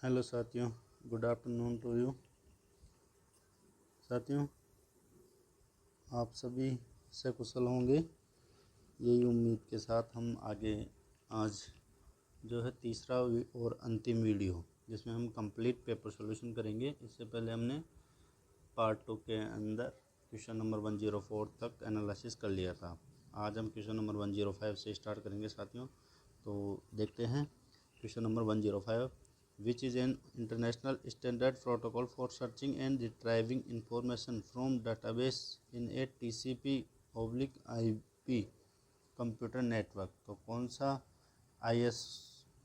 Hello साथियों, good afternoon to you. साथियों, आप सभी सकुशल होंगे, यही उम्मीद के साथ हम आगे आज जो है तीसरा और अंतिम वीडियो जिसमें हम कंप्लीट पेपर सॉल्यूशन करेंगे। इससे पहले हमने पार्ट 2 के अंदर क्वेश्चन नंबर 104 तक एनालिसिस कर लिया था। आज हम क्वेश्चन नंबर 105 से स्टार्ट करेंगे साथियों। तो देखते हैं question number 105, which is an international standard protocol for searching and retrieving information from database in a TCP/IP computer network. तो कौन सा IS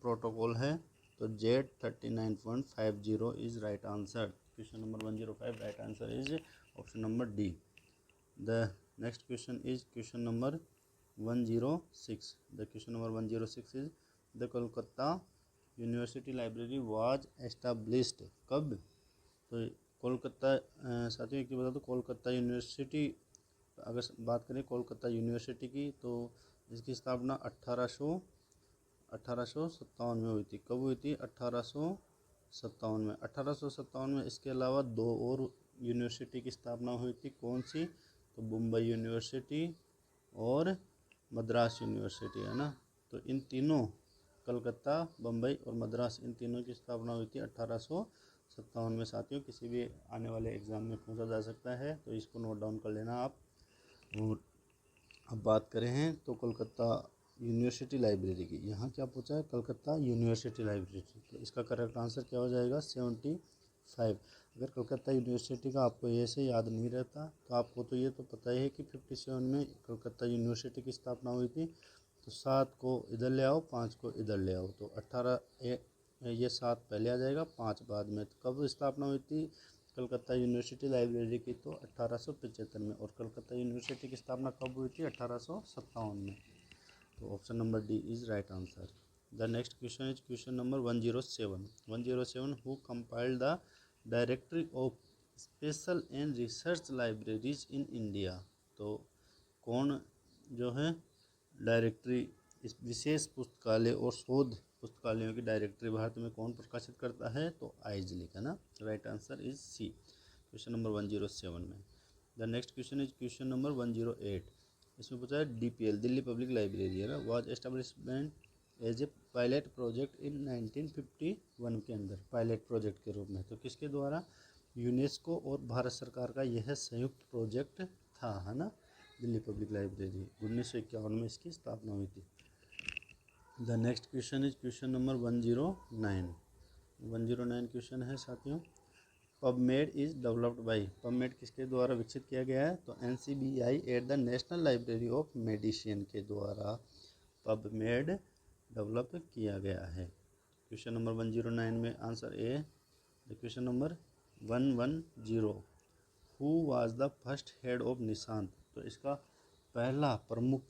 प्रोटोकॉल है? तो Z39.50 is right answer. Question number 105 right answer is option number D. The next question is question number 106। The question number 106 is the Kolkata university library was established कब? तो कोलकाता साथियों एक बता दो, कोलकाता यूनिवर्सिटी अगर बात करें कोलकाता यूनिवर्सिटी की तो इसकी स्थापना 1857 में हुई थी। कब हुई थी? 1857 में। 1857 में इसके अलावा दो और यूनिवर्सिटी की स्थापना हुई थी। कौन सी? तो मुंबई यूनिवर्सिटी और मद्रास यूनिवर्सिटी, है ना। तो इन तीनों, कलकत्ता, बम्बई और मद्रास, इन तीनों की स्थापना हुई थी 1857 में। साथियों, किसी भी आने वाले एग्ज़ाम में पूछा जा सकता है, तो इसको नोट डाउन कर लेना आप। और अब बात करें हैं तो कोलकाता यूनिवर्सिटी लाइब्रेरी की, यहाँ क्या पूछा है? Calcutta university library. तो इसका करेक्ट आंसर क्या हो जाएगा? 75। अगर कलकत्ता यूनिवर्सिटी का आपको ये से याद नहीं रहता तो आपको तो ये तो पता ही है कि 57 में कलकत्ता यूनिवर्सिटी की स्थापना हुई थी। तो 7 को इधर ले आओ, 5 को इधर ले आओ, तो 18 ये 7 पहले आ जाएगा, 5 बाद में। तो कब स्थापना हुई थी कलकत्ता यूनिवर्सिटी लाइब्रेरी की? तो 1875 में। और कलकत्ता यूनिवर्सिटी की स्थापना कब हुई थी? 1857 में। तो option number D is right answer. The next question is question number 107। 107 who compiled the directory of special and research libraries in India? तो कौन जो है डायरेक्टरी, इस विशेष पुस्तकालय और शोध पुस्तकालयों की डायरेक्टरी भारत में कौन प्रकाशित करता है? तो आइजलिक, है ना। Right answer is C, question number 107 में। The next question is question number 108। इसमें पूछा है DPL, दिल्ली पब्लिक लाइब्रेरी, है ना, was establishment as a pilot project in 1951 के अंदर, पायलट प्रोजेक्ट के रूप में। तो किसके द्वारा? यूनेस्को और भारत सरकार का यह संयुक्त प्रोजेक्ट था, है ना। दिल्ली पब्लिक लाइब्रेरी 1951 में इसकी स्थापना हुई थी। The next question is question number 109। 109 question है साथियों, PubMed is developed by. PubMed किसके द्वारा विकसित किया गया है? तो NCBI at the national library of medicine के द्वारा पबमेड डेवलप किया गया है। क्वेश्चन नंबर 109 में answer A. Question number 110, who was the first head of Nishant? तो इसका पहला प्रमुख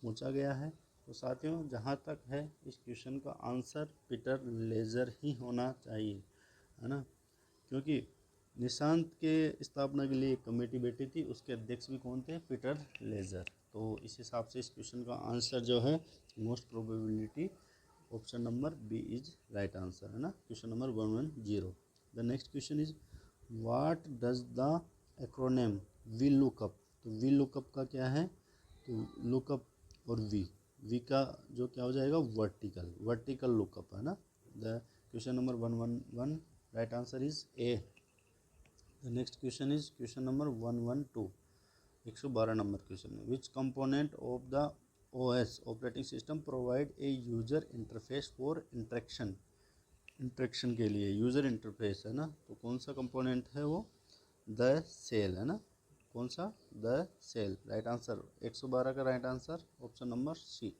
पूछा गया है। तो साथियों, जहाँ तक है इस क्वेश्चन का आंसर पीटर लेजर ही होना चाहिए, है ना, क्योंकि निशांत के स्थापना के लिए एक कमेटी बैठी थी, उसके अध्यक्ष भी कौन थे? Peter Lazar. तो इस हिसाब से इस क्वेश्चन का आंसर जो है most probability option number B is right answer, है ना। Question number 110। The next question is what does the acronym V lookup? तो वी लुकअप का क्या है? तो लुकअप और वी का जो क्या हो जाएगा? वर्टिकल लुकअप, है ना। The question number 111 right answer is A. The next question is question number 112, 112 number question है, which component of the OS operating system provide a user interface for interaction के लिए यूजर इंटरफेस, है ना। तो कौन सा कंपोनेंट है वो? द सेल, है ना। कौन सा? The cell, right answer. 112 का right answer option number C.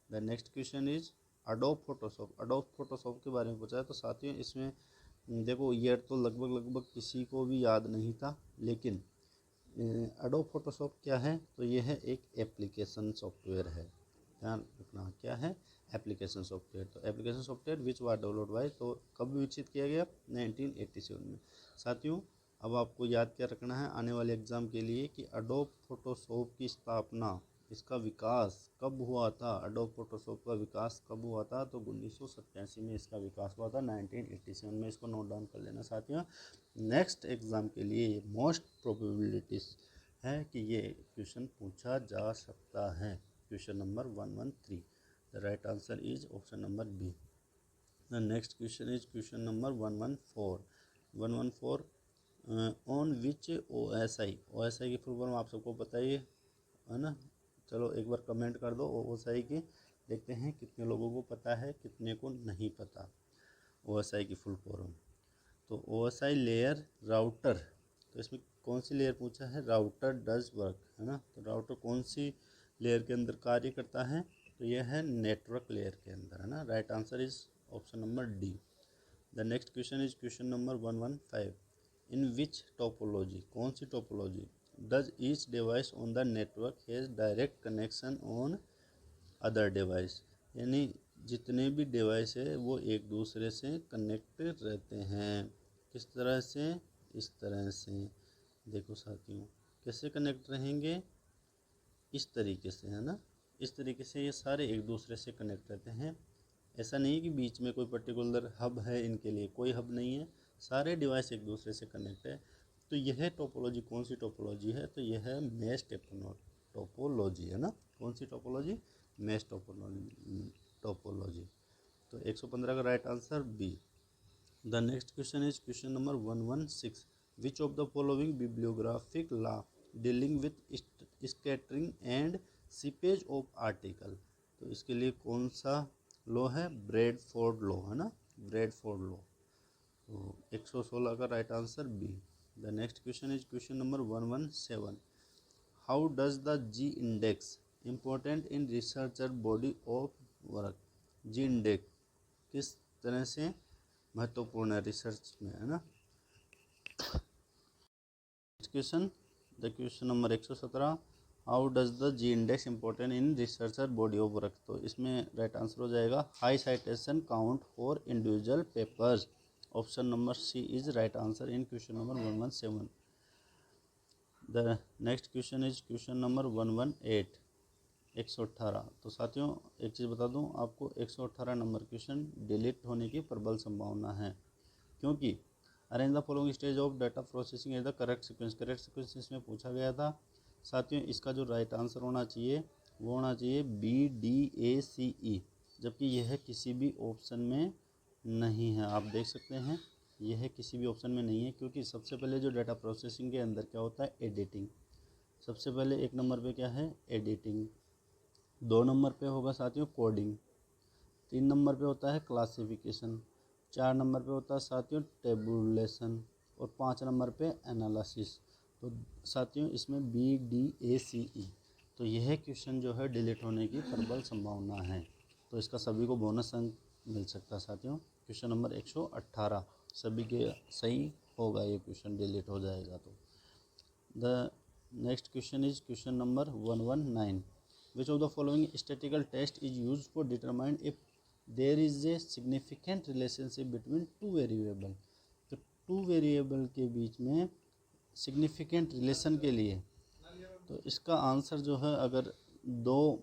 The next question is Adobe Photoshop. Adobe Photoshop के बारे में पूछा है। तो साथियों, इसमें देखो ईयर तो लगभग किसी को भी याद नहीं था, लेकिन अडोब फोटोशॉप क्या है? तो ये है एक एप्लीकेशन सॉफ्टवेयर है, ध्यान रखना क्या है? Application software. तो application software which was developed by, तो कब विकसित किया गया? 1987 में। साथियों, अब आपको याद क्या रखना है आने वाले एग्जाम के लिए कि अडोब फोटोशॉप की स्थापना इसका विकास कब हुआ था, एडोब फोटोशॉप का विकास कब हुआ था, तो 1987 में इसका विकास हुआ था, 1987 में। इसको नोट डाउन कर लेना साथियों। नेक्स्ट एग्ज़ाम के लिए मोस्ट प्रोबेबिलिटीज़ है कि ये क्वेश्चन पूछा जा सकता है। Question number 113, the right answer is option number B. The next question is question number 114 on which OSI की फुल फॉर्म आप सबको पता ही है ना। चलो एक बार कमेंट कर दो OSI की, देखते हैं कितने लोगों को पता है कितने को नहीं पता OSI की फुल फॉर्म। तो OSI लेयर राउटर, तो इसमें कौन सी लेयर पूछा है, राउटर डज वर्क, है ना। तो राउटर कौन सी लेयर के अंदर कार्य करता है, तो यह है नेटवर्क लेयर के अंदर, है ना। Right answer is option number D. The next question is question number 115, in which topology, कौन सी topology does each device on the network has direct connection on other device, यानी जितने भी डिवाइस है वो एक दूसरे से कनेक्ट रहते हैं। किस तरह से, इस तरह से, देखो साथियों कैसे कनेक्ट रहेंगे, इस तरीके से, है ना। इस तरीके से ये सारे एक दूसरे से कनेक्ट रहते हैं। ऐसा नहीं है कि बीच में कोई पर्टिकुलर हब है, इनके लिए कोई हब नहीं है, सारे डिवाइस एक दूसरे से कनेक्ट है। तो यह टोपोलॉजी कौन सी टोपोलॉजी है, तो यह है मैश टोपोलॉजी, है ना। कौन सी टोपोलॉजी, मैश टोपोलॉजी। तो 115 का right answer B. The next question is question number 116, which of the following bibliographic law dealing with scattering and seepage of article, तो इसके लिए कौन सा लॉ है, ब्रैडफोर्ड लॉ, है ना, ब्रैडफोर्ड लॉ। तो 116 का right answer B. The next question is question number 117, how does the G index important in researcher body of work, G index किस तरह से महत्वपूर्ण है रिसर्च में, है ना। Question, the question number 117, how does the G index important in researcher body of work, तो इसमें राइट आंसर हो जाएगा high citation count for individual papers, option number C is right answer in question number 117। The next question is question number 118, 118। तो साथियों एक चीज़ बता दूं आपको, 118 नंबर क्वेश्चन डिलीट होने की प्रबल संभावना है, क्योंकि arrange the following stage of data processing is the correct sequence इसमें पूछा गया था। साथियों इसका जो राइट आंसर होना चाहिए वो होना चाहिए BDACE, जबकि यह किसी भी ऑप्शन में नहीं है। आप देख सकते हैं यह किसी भी ऑप्शन में नहीं है, क्योंकि सबसे पहले जो डाटा प्रोसेसिंग के अंदर क्या होता है, एडिटिंग। सबसे पहले 1 नंबर पे क्या है, एडिटिंग। 2 नंबर पे होगा साथियों कोडिंग। 3 नंबर पे होता है क्लासिफिकेशन। 4 नंबर पे होता है साथियों टेबुलेशन, और 5 नंबर पे एनालिसिस। तो साथियों इसमें BDACE, तो यह क्वेश्चन जो है डिलीट होने की प्रबल संभावना है, तो इसका सभी को बोनस अंक मिल सकता है साथियों। क्वेश्चन नंबर 118 सभी के सही होगा, ये क्वेश्चन डिलीट हो जाएगा। तो the next question is question number 119, which of the following statistical test is used for determine if there is a significant relationship between two variable, तो टू वेरिएबल के बीच में सिग्निफिकेंट रिलेशन के लिए, तो इसका आंसर जो है, अगर 2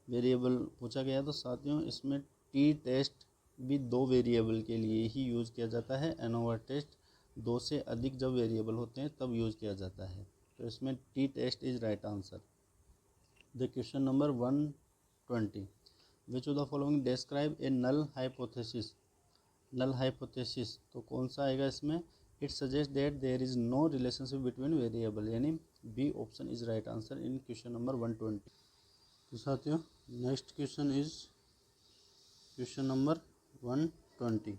वेरिएबल पूछा गया तो साथियों इसमें टी टेस्ट भी 2 वेरिएबल के लिए ही यूज़ किया जाता है। एनोवा टेस्ट 2 से अधिक जब वेरिएबल होते हैं तब यूज़ किया जाता है, तो इसमें T test is right answer. The question number 120, which of the following describe a null hypothesis, null hypothesis तो कौन सा आएगा इसमें, it suggest that there is no relationship between variable, यानी B option is right answer in question number 120। तो साथियों next question is question number 120।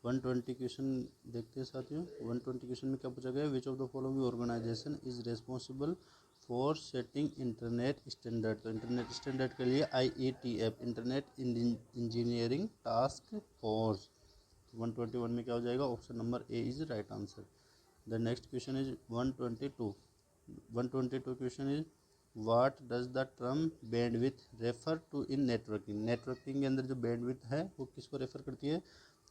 120 question देखते हैं साथियों। 120 क्वेश्चन में क्या पूछा गया है, which of the following organization is responsible for setting internet standard, तो इंटरनेट स्टैंडर्ड के लिए IETF, internet engineering task force. 121 में क्या हो जाएगा, option number A is right answer. The next question is 122। 122 question is what does the term bandwidth refer to in networking, networking के अंदर जो बैंडविड्थ है वो किसको रेफर करती है,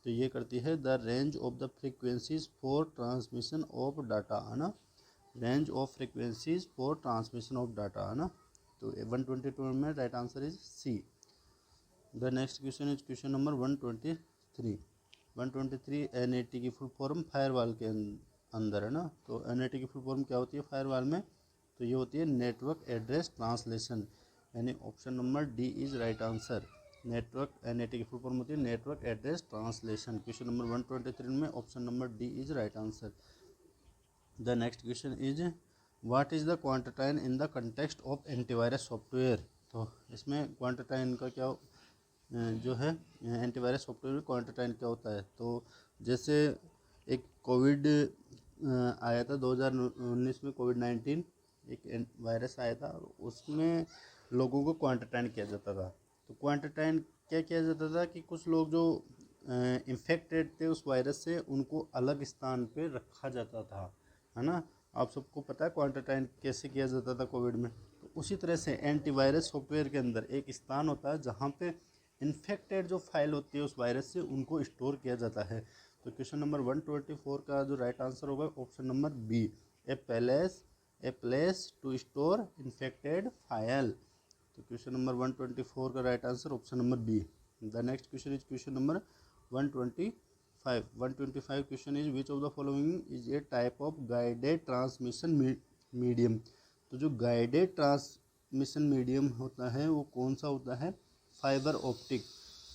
तो ये करती है the range of the frequencies for transmission of data, है ना, range of frequencies for transmission of data, है ना। तो 122 में right answer is C. The next question is question number 123। 123 NAT की फुल फॉर्म फायरवॉल के अंदर है ना। तो NAT की फुल फॉर्म क्या होती है फायरवॉल में, तो ये होती है नेटवर्क एड्रेस ट्रांसलेशन, यानी option number D is right answer. Network NAT की फुल फॉर्म होती है network address translation. Question number 123 में option number D is right answer. The next question is what is the quarantine in the context of antivirus software. तो इसमें क्वांटिटाइन का क्या जो है एंटीवायरस सॉफ्टवेयर में क्वांटिटाइन क्या होता है। तो जैसे एक कोविड आया था 2019 में, कोविड-19 एक वायरस आया था, उसमें लोगों को क्वांटिटाइन किया जाता था। तो क्वांटिटाइन क्या किया जाता था कि कुछ लोग जो इन्फेक्टेड थे उस वायरस से, उनको अलग स्थान पे रखा जाता था, है ना। आप सबको पता है क्वांटिटाइन कैसे किया जाता था कोविड में। तो उसी तरह से एंटीवायरस सॉफ्टवेयर के अंदर एक स्थान होता है जहाँ पे इन्फेक्टेड जो फाइल होती है उस वायरस से, उनको स्टोर किया जाता है। तो क्वेश्चन नंबर 124 का जो राइट आंसर होगा option number B, a place to store infected file. तो क्वेश्चन नंबर 124 का right answer option number B. The next question is question number 125। 125 question is which of the following is a type of guided transmission medium. तो जो guided transmission medium होता है वो कौन सा होता है, फाइबर ऑप्टिक,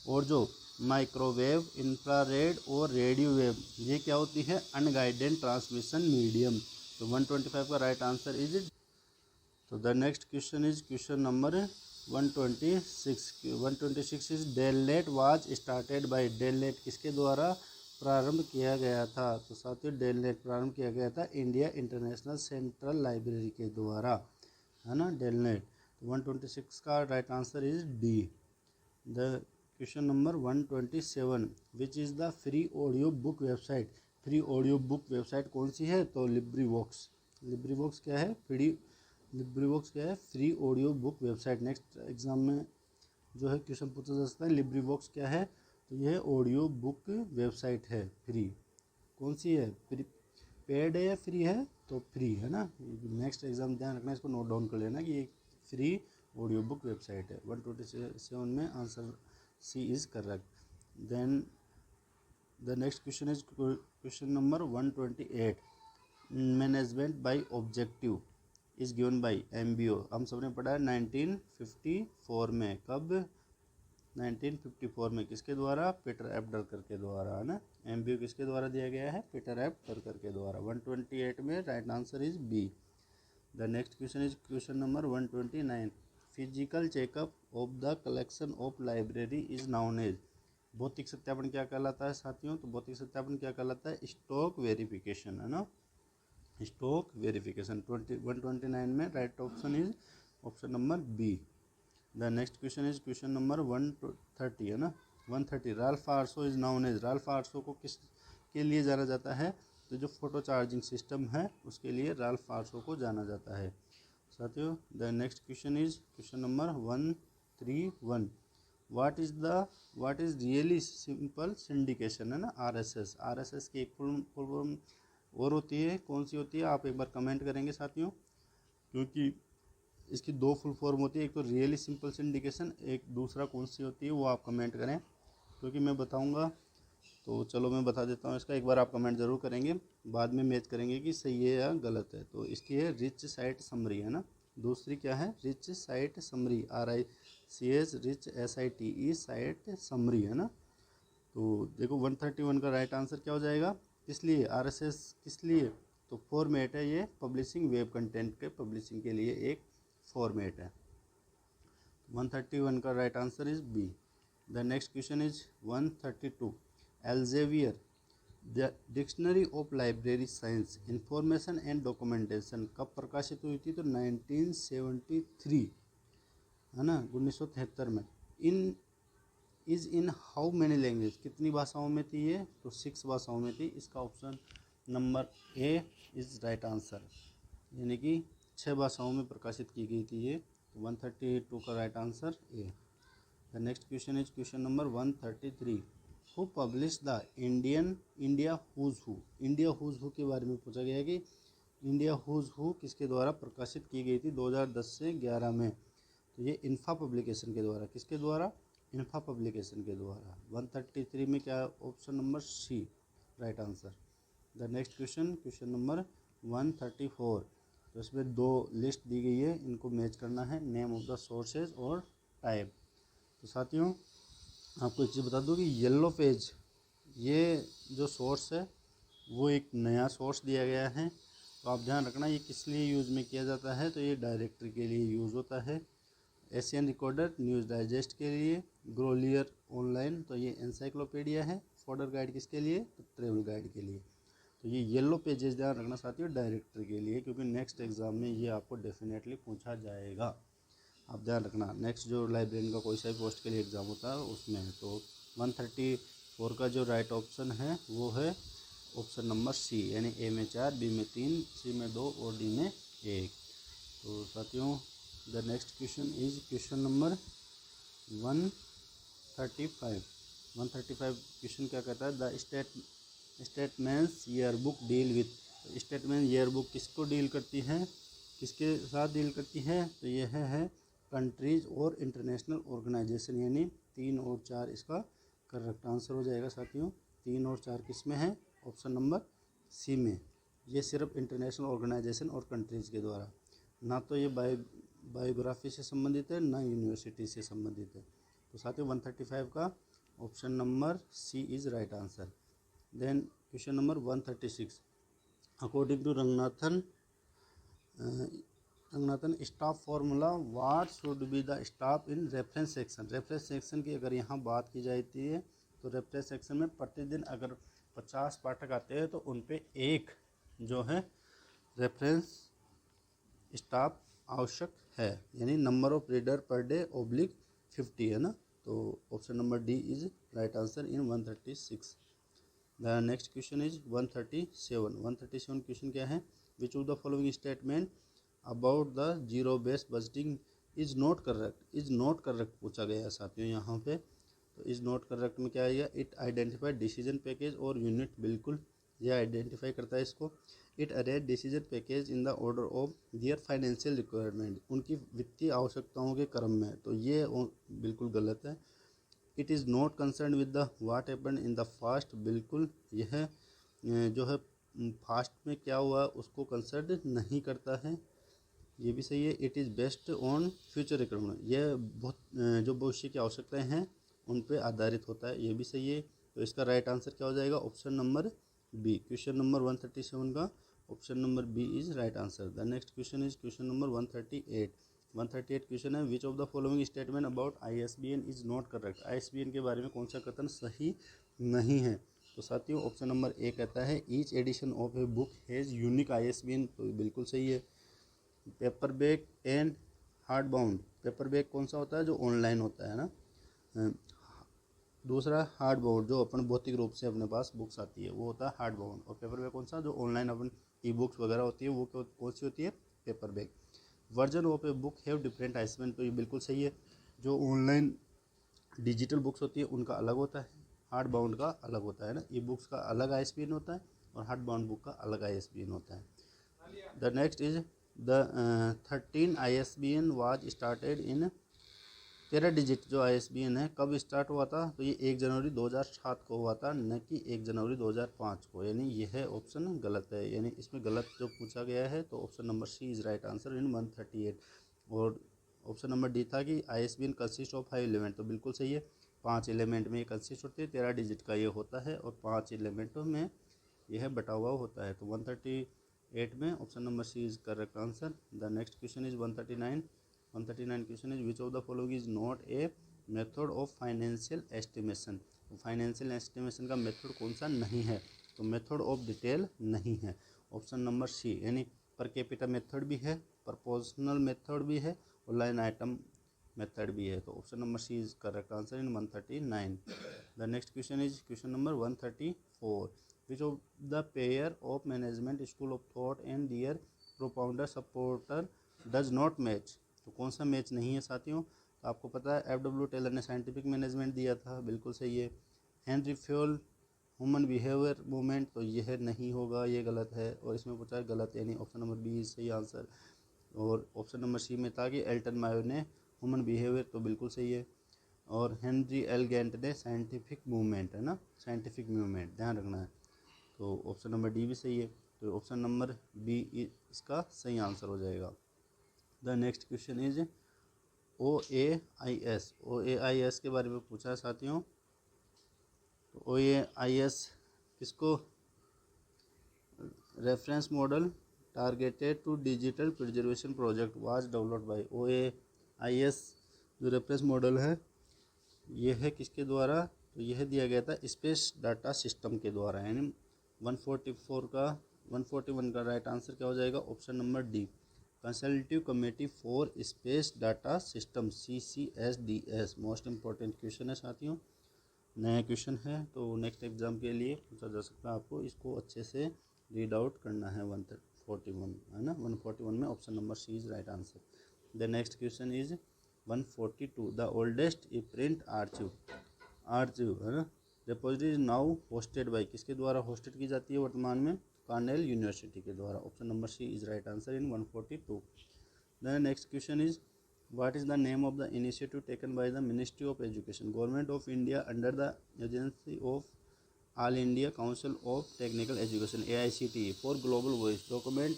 और जो माइक्रोवेव, इंफ्रारेड और रेडियो वेव, ये क्या होती है अनगाइडेड ट्रांसमिशन मीडियम। तो 125 का राइट आंसर इज। तो the next question is question number 126। 126 is DELNET was started by. DELNET किसके द्वारा प्रारंभ किया गया था। तो साथियों डेलनेट प्रारंभ किया गया था इंडिया इंटरनेशनल सेंट्रल लाइब्रेरी के द्वारा, है ना डेलनेट। तो 126 का right answer is D. The question number 127 which is the free audio book website. Free audio book website कौन सी है, तो लिब्रीवॉक्स। लिब्रीवॉक्स क्या है, लिब्रीवॉक्स क्या है, free audio book website. Next exam में जो है क्वेश्चन पूछा जा सकता है लिब्रीवॉक्स क्या है, तो यह ऑडियो बुक वेबसाइट है फ्री। कौन सी है, पेड है या फ्री है, तो फ्री है ना। नेक्स्ट एग्जाम ध्यान रखना, इसको नोट डाउन कर लेना कि ये फ्री ऑडियो बुक वेबसाइट है। 127 में answer C is correct. Then the next question is question number 128। Management by objective is given by MBO। हम सबने पढ़ा है 1954 में। कब, 1954 में। किसके द्वारा, पीटर एफ ड्रकर के द्वारा, है ना। MBO किसके द्वारा दिया गया है, पीटर एफ ड्रकर के द्वारा। 128 में right answer is B. The next question is question number 129। Physical checkup of the collection of library is known as. भौतिक सत्यापन क्या कहलाता है साथियों, तो भौतिक सत्यापन क्या कहलाता है, स्टॉक वेरिफिकेशन, है ना, स्टॉक वेरिफिकेशन। 129 में right option is option number B. The next question is question number 130, है ना। 130 Ralph Arso is known as. Ralph Arso को किस के लिए जाना जाता है, तो जो फोटो चार्जिंग सिस्टम है उसके लिए राल्फ आर्सो को जाना जाता है साथियों। The next question is question number 131। What is really simple syndication, है ना, RSS। RSS की एक फुल फॉर्म और होती है, कौन सी होती है, आप एक बार कमेंट करेंगे साथियों, क्योंकि इसकी दो फुल फॉर्म होती है, एक तो रियली सिंपल सिंडिकेशन, एक दूसरा कौन सी होती है वो आप कमेंट करें, क्योंकि मैं बताऊंगा। तो चलो मैं बता देता हूँ इसका, एक बार आप कमेंट ज़रूर करेंगे, बाद में मैच करेंगे कि सही है या गलत है। तो इसकी है रिच साइट समरी, है ना। दूसरी क्या है, rich site summary, RICH rich SITE site summary, है ना। तो देखो 131 का राइट आंसर क्या हो जाएगा, किस लिए, RSS किस लिए, तो फॉर्मेट है ये, पब्लिशिंग वेब कंटेंट के पब्लिशिंग के लिए एक फॉर्मेट है। 131 का right answer is B. The next question is 132। Elsevier the dictionary of library science information and documentation कब प्रकाशित हुई थी, तो 1973, है ना, 1973 में। इन हाउ मैनी लैंग्वेज, कितनी भाषाओं में थी ये, तो 6 भाषाओं में थी। इसका option number A is right answer, यानी कि 6 भाषाओं में प्रकाशित की गई थी ये। 132 का right answer A. The next question is question number 133। Who publish the India who's who. India who's who के बारे में पूछा गया है कि इंडिया हुज हू किसके द्वारा प्रकाशित की गई थी 2010 से 11 में। तो ये इन्फा पब्लिकेशन के द्वारा, किसके द्वारा, इन्फा पब्लिकेशन के द्वारा। 133 में क्या option number C right answer. The next question, question number 134, तो इसमें दो लिस्ट दी गई है, इनको मैच करना है, नेम ऑफ द सोर्सेज और टाइप। तो साथियों आपको एक चीज़ बता दूं कि येलो पेज ये जो सोर्स है वो एक नया सोर्स दिया गया है, तो आप ध्यान रखना ये किस लिए यूज़ में किया जाता है, तो ये डायरेक्टरी के लिए यूज़ होता है। एशियन रिकॉर्डर न्यूज़ डाइजेस्ट के लिए, ग्रोलियर ऑनलाइन तो ये एनसाइक्लोपीडिया है, फॉर्डर गाइड किसके लिए, तो ट्रेवल गाइड के लिए। तो ये येलो पेजेस ध्यान रखना साथियों डायरेक्टरी के लिए, क्योंकि नेक्स्ट एग्जाम में ये आपको डेफिनेटली पूछा जाएगा, आप ध्यान रखना। नेक्स्ट जो लाइब्रेरियन का कोई सा भी पोस्ट के लिए एग्ज़ाम होता है उसमें। तो 134 का जो राइट ऑप्शन है वो है ऑप्शन नंबर सी, यानी ए में 4, बी में 3, सी में 2 और डी में 1। तो साथियों the next question is question number 135। 135 question क्या कहता है, the statements yearbook deal with. Statement yearbook किसको डील करती है, किसके साथ डील करती है, तो यह है कंट्रीज और इंटरनेशनल ऑर्गेनाइजेशन, यानी 3 और 4 इसका करेक्ट आंसर हो जाएगा साथियों। 3 और 4 किस में है, ऑप्शन नंबर सी में। ये सिर्फ इंटरनेशनल ऑर्गेनाइजेशन और कंट्रीज़ के द्वारा, ना तो ये बायोग्राफी से संबंधित है ना यूनिवर्सिटी से संबंधित है। तो साथियों 135 का option number C is right answer. Then question number 136, according to Ranganathan staff formula what should be the staff in reference section. Reference section की अगर यहाँ बात की जाती है तो रेफरेंस सेक्शन में प्रतिदिन अगर 50 पाठक आते हैं तो उन पे एक जो है रेफरेंस स्टाफ आवश्यक है, यानी number of reader per day oblique 50 है ना। तो option number D is right answer in 136। The next question is 137। 137 question क्या है, which of the following statement about the zero base budgeting is not correct. Is not correct पूछा गया है साथियों यहाँ पे। तो इज नॉट करेक्ट में क्या आएगा, इट आइडेंटिफाई डिसीजन पैकेज और यूनिट, बिल्कुल ये आइडेंटिफाई करता है इसको। It arrange decision package in the order of their financial requirement, उनकी वित्तीय आवश्यकताओं के क्रम में, तो ये बिल्कुल गलत है। It is not concern with the what happened in the fast, बिल्कुल यह जो है फास्ट में क्या हुआ उसको कंसर्न नहीं करता है, ये भी सही है। It is based on future requirement, यह बहुत जो भविष्य की आवश्यकताएं हैं उन पे आधारित होता है, ये भी सही है। तो इसका राइट आंसर क्या हो जाएगा, option number B. Question number 137 का option number B is right answer. The next question is question number 138। 138 question है, which of the following statement about ISBN is not correct. ISBN के बारे में कौन सा कथन सही नहीं है। तो साथियों ऑप्शन नंबर ए कहता है each edition of a book has unique ISBN, तो बिल्कुल सही है। Paperback and hard bound, paperback कौन सा होता है, जो ऑनलाइन होता है ना। दूसरा हार्ड बाउंड, जो अपन भौतिक रूप से अपने पास बुक्स आती है वो होता है हार्ड बाउंड। और पेपर बैग कौन सा, जो ऑनलाइन अपन ई बुक्स वगैरह होती है वो कौन सी होती है, paper bag. Version of a book have different ISBN, तो ये बिल्कुल सही है। जो ऑनलाइन डिजिटल बुक्स होती है उनका अलग होता है, हार्ड बाउंड का अलग होता है ना। ई बुक्स का अलग ISBN होता है और हार्ड बाउंड बुक का अलग ISBN होता है। The next is the 13 ISBN was started in, 13 digit जो ISBN है कब स्टार्ट हुआ था, तो ये 1 जनवरी 2007 को हुआ था, न कि 1 जनवरी 2005 को, यानी यह ऑप्शन गलत है, यानी इसमें गलत जो पूछा गया है। तो option number C is right answer in 138। और ऑप्शन नंबर डी था कि ISBN कंसिस्ट ऑफ 5 एलिमेंट, तो बिल्कुल सही है, 5 एलिमेंट में ये कंसिस्ट होती है, 13 डिजिट का ये होता है और 5 एलिमेंटों में यह बटा हुआ होता है। तो 138 में option number C is correct answer. The next question is 139। 139 question is which of the following is not a method of financial estimation. Financial estimation का मेथड कौन सा नहीं है, तो मेथड ऑफ डिटेल नहीं है। ऑप्शन नंबर सी, यानी per capita method भी है, प्रपोर्शनल मेथड भी है और लाइन आइटम मेथड भी है। तो option number C is correct answer in 139। The next question is question number 134। Which of the pair of management school of thought and their propounder supporter does not match, तो कौन सा match नहीं है साथियों। तो आपको पता है FW टेलर ने साइंटिफिक मैनेजमेंट दिया था, बिल्कुल सही है। Henry Fayol human behaviour movement, तो यह नहीं होगा, ये गलत है। और इसमें पूछा है गलत, यानी ऑप्शन नंबर बी सही आंसर। और ऑप्शन नंबर सी में था कि एल्टन मायो ने ह्यूमन बिहेवियर तो बिल्कुल सही है। और हेनरी एल गेंट ने साइंटिफिक मूवमेंट है ना, साइंटिफिक मूवमेंट ध्यान रखना है। तो ऑप्शन नंबर डी भी सही है, तो ऑप्शन नंबर बी इसका सही आंसर हो जाएगा। The next question is OAIS। OAIS के बारे में पूछा है साथियों। तो OAIS किसको, reference model targeted to digital preservation project was developed by. OAIS जो रेफरेंस मॉडल है ये है किसके द्वारा, तो यह दिया गया था स्पेस डाटा सिस्टम के द्वारा, यानी 141 का राइट आंसर क्या हो जाएगा, option number D, consultative committee for space data system CCSDS। Most important question है साथियों, नया क्वेश्चन है, तो नेक्स्ट एग्जाम के लिए पूछा जा सकता है आपको, इसको अच्छे से रीड आउट करना है। 141 है ना, 141 में option number C is right answer. The next question is 142 the oldest e print archive है ना repository is now hosted by. किसके द्वारा होस्टेड की जाती है वर्तमान में, कार्नेल यूनिवर्सिटी के द्वारा। Option number C is right answer in 142। The next question is what is the name of the initiative taken by the ministry of education government of India under the agency of all India council of technical education AICTE for global voice document.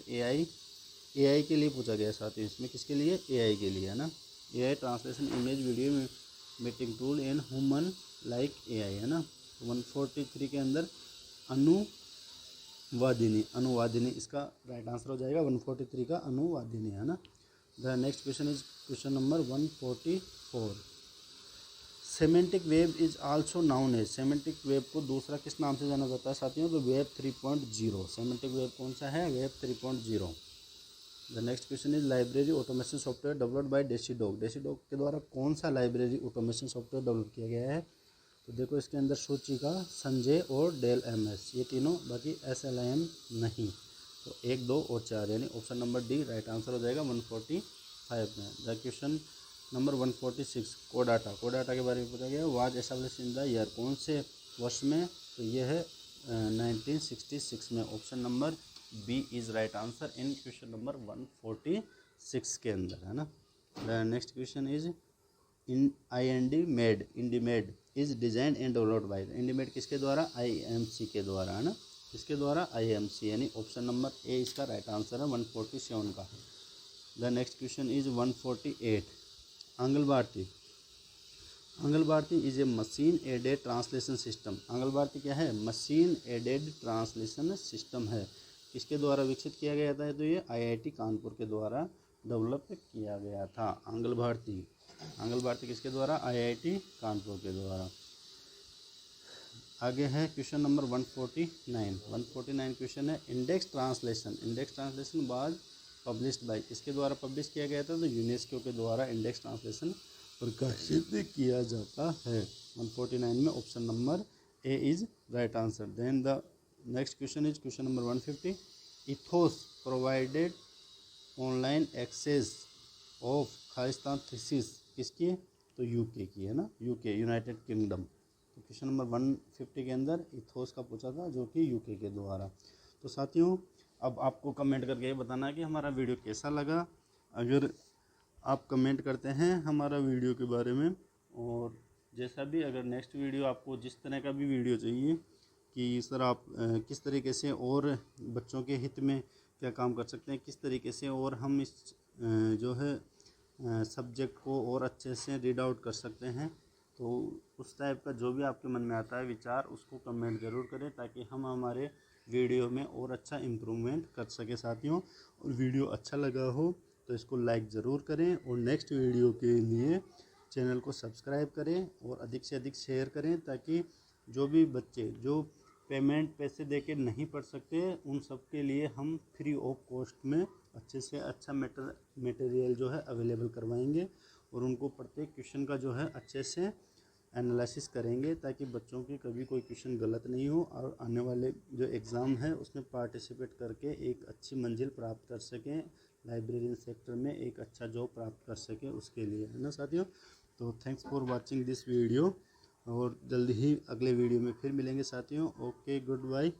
AI के लिए पूछा गया साथियों, इसमें किसके लिए, AI के लिए है ना। AI translation image video meeting tool in human like AI है ना। 143 के अंदर अनुवादिनी इसका राइट आंसर हो जाएगा, 143 का अनुवादिनी है ना। The next question is question number 144। Semantic web is also known as. Semantic web को दूसरा किस नाम से जाना जाता है साथियों, तो वेब 3.0। सेमेंटिक वेब कौन सा है, web 3.0। The next question is library automation software developed by DESIDOC. DESIDOC के द्वारा कौन सा लाइब्रेरी ऑटोमेशन सॉफ्टवेयर डेवलप किया गया है, तो देखो इसके अंदर सूचिका, संजय और डेल MS ये तीनों, बाकी SLIM नहीं। तो 1, 2 और 4 यानी option number D right answer हो जाएगा 145 में। द क्वेश्चन नंबर 146 कोडाटा के बारे में पूछा गया, was establish in the year, कौन से वर्ष में, तो ये है 1966 में। Option number B is right answer in question number 146 के अंदर है ना। The next question is INDMAD is design and developed by. INDMAD किसके द्वारा, IMC के द्वारा है ना, किसके द्वारा, IMC, यानी ऑप्शन नंबर ए इसका राइट आंसर है 147 का। The next question is 148 Angla Bharati is a machine aided translation system. Angla Bharati क्या है, मशीन एडेड ट्रांसलेशन सिस्टम है, किसके द्वारा विकसित किया गया था, तो ये IIT कानपुर के द्वारा डेवलप किया गया था। आंगल भारती किसके द्वारा, IIT कानपुर के द्वारा। आगे है क्वेश्चन नंबर 149 क्वेश्चन है इंडेक्स ट्रांसलेशन बाज पब्लिश्ड बाय। इसके द्वारा पब्लिश किया गया था, तो यूनेस्को के द्वारा इंडेक्स ट्रांसलेशन प्रकाशित किया जाता है। 149 में option number A is right answer. Then the next question is question number 150 EThOS provided online access of खालिस्तान थीसिस किसकी, तो यूके की है ना, यूके यूनाइटेड किंगडम। तो क्वेश्चन नंबर 150 के अंदर इथोस का पूछा था, जो कि यूके के द्वारा। तो साथियों अब आपको कमेंट करके ये बताना है कि हमारा वीडियो कैसा लगा। अगर आप कमेंट करते हैं हमारा वीडियो के बारे में, और जैसा भी अगर नेक्स्ट वीडियो आपको जिस तरह का भी वीडियो चाहिए कि सर आप किस तरीके से और बच्चों के हित में क्या काम कर सकते हैं, किस तरीके से और हम इस जो है सब्जेक्ट को और अच्छे से रीड आउट कर सकते हैं, तो उस टाइप का जो भी आपके मन में आता है विचार, उसको कमेंट ज़रूर करें, ताकि हम हमारे वीडियो में और अच्छा इम्प्रूवमेंट कर सके साथियों। और वीडियो अच्छा लगा हो तो इसको लाइक ज़रूर करें, और नेक्स्ट वीडियो के लिए चैनल को सब्सक्राइब करें और अधिक से अधिक शेयर करें, ताकि जो भी बच्चे जो पैसे दे के नहीं पढ़ सकते, उन सब के लिए हम फ्री ऑफ कॉस्ट में अच्छे से अच्छा मटेरियल जो है अवेलेबल करवाएंगे, और उनको प्रत्येक क्वेश्चन का जो है अच्छे से एनालिसिस करेंगे, ताकि बच्चों की कभी कोई क्वेश्चन गलत नहीं हो, और आने वाले जो एग्ज़ाम है उसमें पार्टिसिपेट करके एक अच्छी मंजिल प्राप्त कर सकें, लाइब्रेरियन सेक्टर में एक अच्छा जॉब प्राप्त कर सकें, उसके लिए है ना साथियों। तो thanks for watching this video, और जल्दी ही अगले वीडियो में फिर मिलेंगे साथियों। Okay, good bye.